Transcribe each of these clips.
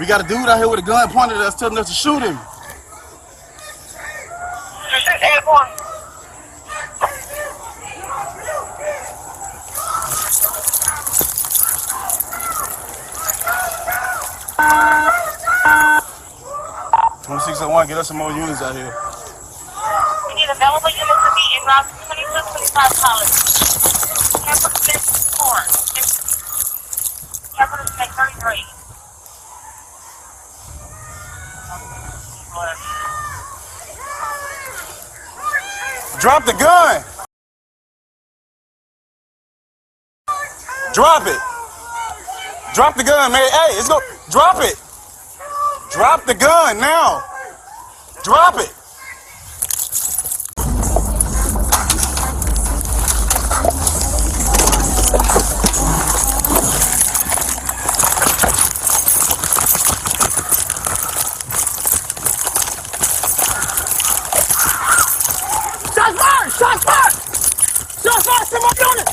We got a dude out here with a gun pointed at us, telling us to shoot him. Get us some more units out here. We need available units to be in routes 22, 25 College. Campus 4. Campus 33. Drop the gun. Drop it. Drop the gun, man. Hey, let's go. Drop it. Drop the gun now. Drop it. Shots fired! Shots fired! Shots fired! Come on, unit!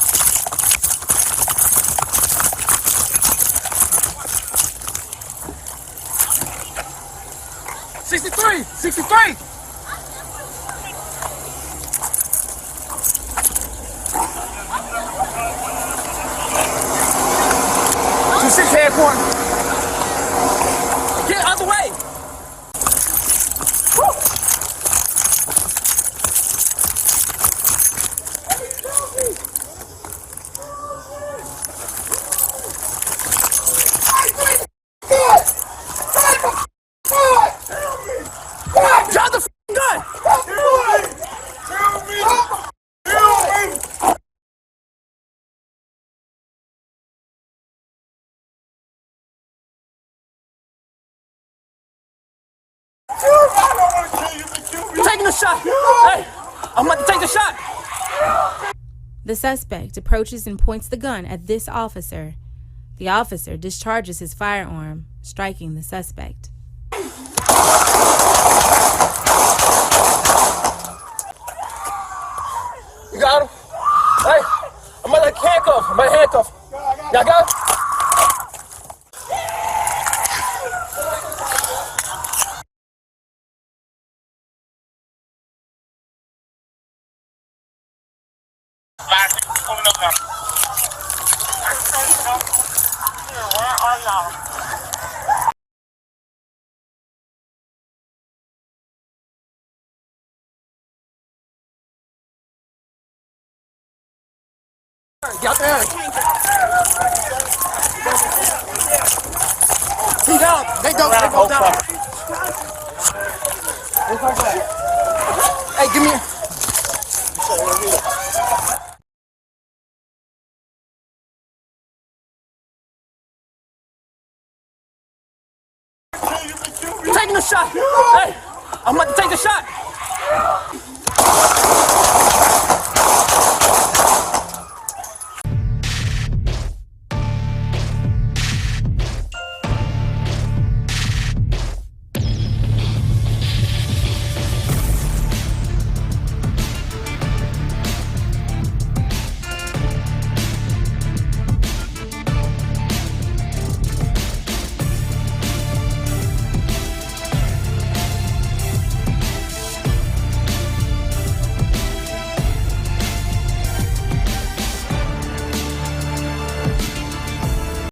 '63! '63! '26 headquarters. Get out the way! Woo! Drop the gun! You're taking a shot! Hey, I'm about to take the shot! The suspect approaches and points the gun at this officer. The officer discharges his firearm, striking the suspect. You got him? Hey, I'm about to handcuff. I'm about to handcuff. Y'all got him? Where are y'all? Get there. He down. They go down. Hey, give me. You're taking a shot. Hey, I'm about to take the shot.